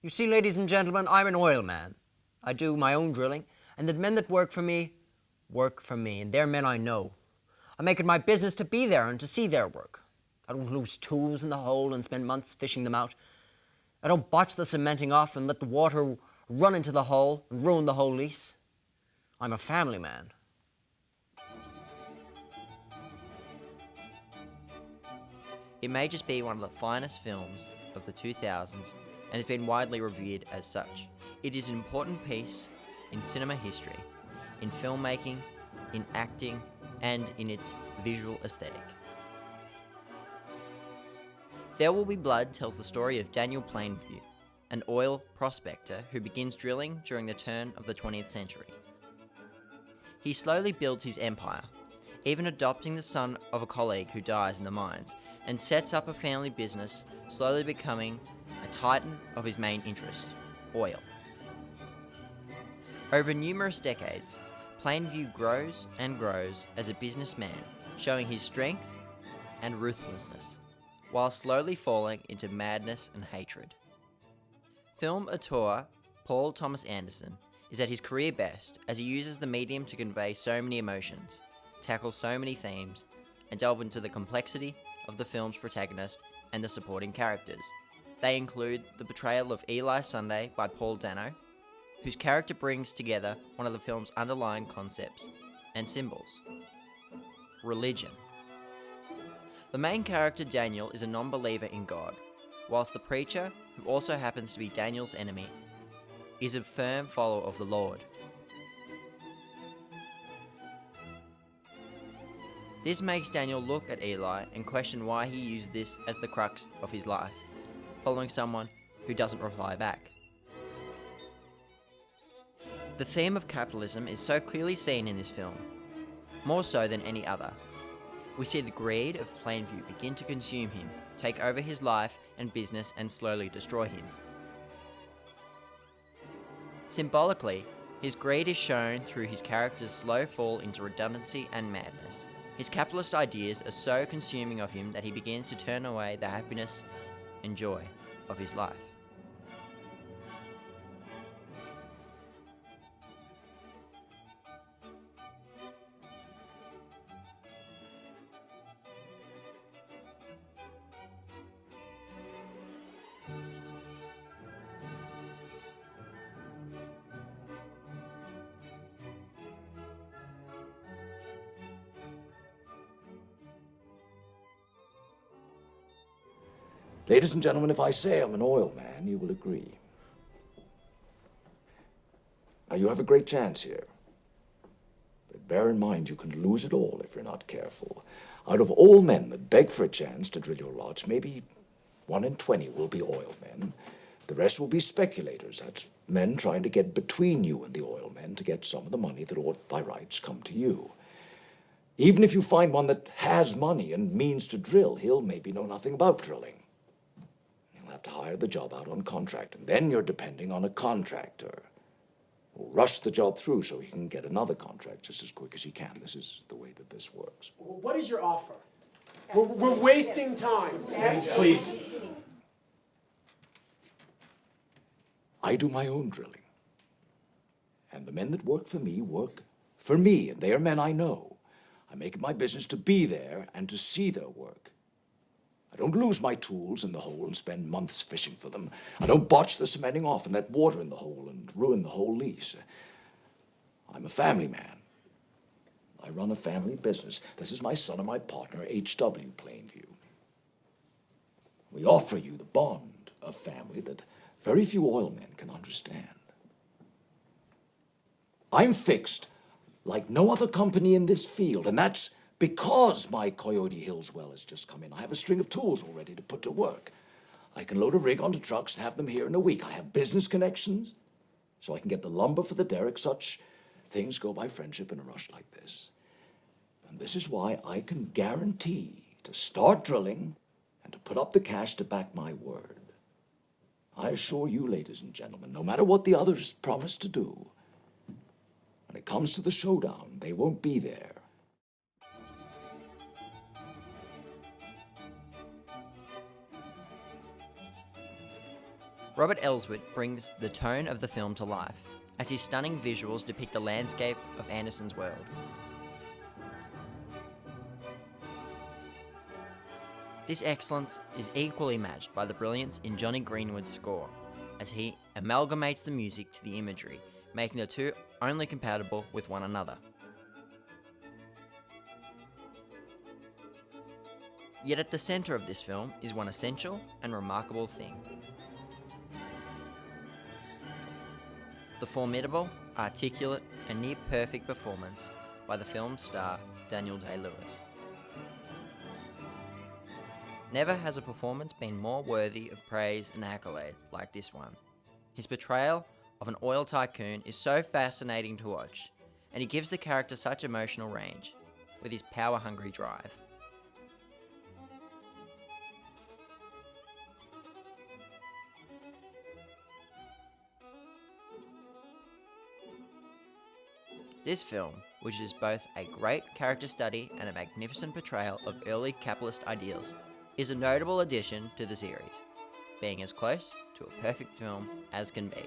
You see, ladies and gentlemen, I'm an oil man. I do my own drilling, and the men that work for me, and they're men I know. I make it my business to be there and to see their work. I don't lose tools in the hole and spend months fishing them out. I don't botch the cementing off and let the water run into the hole and ruin the whole lease. I'm a family man. It may just be one of the finest films of the 2000s and has been widely reviewed as such. It is an important piece in cinema history, in filmmaking, in acting, and in its visual aesthetic. There Will Be Blood tells the story of Daniel Plainview, an oil prospector who begins drilling during the turn of the 20th century. He slowly builds his empire, even adopting the son of a colleague who dies in the mines, and sets up a family business, slowly becoming a titan of his main interest, oil. Over numerous decades, Plainview grows and grows as a businessman, showing his strength and ruthlessness, while slowly falling into madness and hatred. Film auteur Paul Thomas Anderson is at his career best as he uses the medium to convey so many emotions, tackle so many themes, and delve into the complexity of the film's protagonist and the supporting characters. They include the portrayal of Eli Sunday by Paul Dano, whose character brings together one of the film's underlying concepts and symbols: religion. The main character, Daniel, is a non-believer in God, whilst the preacher, who also happens to be Daniel's enemy, is a firm follower of the Lord. This makes Daniel look at Eli and question why he used this as the crux of his life, following someone who doesn't reply back. The theme of capitalism is so clearly seen in this film, more so than any other. We see the greed of Plainview begin to consume him, take over his life and business, and slowly destroy him. Symbolically, his greed is shown through his character's slow fall into redundancy and madness. His capitalist ideas are so consuming of him that he begins to turn away the happiness and joy of his life. Ladies and gentlemen, if I say I'm an oil man, you will agree. Now, you have a great chance here. But bear in mind, you can lose it all if you're not careful. Out of all men that beg for a chance to drill your lots, maybe 1 in 20 will be oil men. The rest will be speculators. That's men trying to get between you and the oil men to get some of the money that ought by rights come to you. Even if you find one that has money and means to drill, he'll maybe know nothing about drilling. Have to hire the job out on contract, and then you're depending on a contractor who'll rush the job through so he can get another contract just as quick as he can. This is the way that this works. What is your offer? We're wasting time. Please. I do my own drilling, and the men that work for me, and they are men I know. I make it my business to be there and to see their work. I don't lose my tools in the hole and spend months fishing for them. I don't botch the cementing off and let water in the hole and ruin the whole lease. I'm a family man. I run a family business. This is my son and my partner, H.W. Plainview. We offer you the bond of family that very few oil men can understand. I'm fixed like no other company in this field, and that's because my Coyote Hills well has just come in. I have a string of tools all ready to put to work. I can load a rig onto trucks and have them here in a week. I have business connections, so I can get the lumber for the derrick. Such things go by friendship in a rush like this. And this is why I can guarantee to start drilling and to put up the cash to back my word. I assure you, ladies and gentlemen, no matter what the others promise to do, when it comes to the showdown, they won't be there. Robert Elswit brings the tone of the film to life, as his stunning visuals depict the landscape of Anderson's world. This excellence is equally matched by the brilliance in Johnny Greenwood's score, as he amalgamates the music to the imagery, making the two only compatible with one another. Yet at the centre of this film is one essential and remarkable thing: the formidable, articulate, and near-perfect performance by the film's star, Daniel Day-Lewis. Never has a performance been more worthy of praise and accolade like this one. His portrayal of an oil tycoon is so fascinating to watch, and he gives the character such emotional range, with his power-hungry drive. This film, which is both a great character study and a magnificent portrayal of early capitalist ideals, is a notable addition to the series, being as close to a perfect film as can be.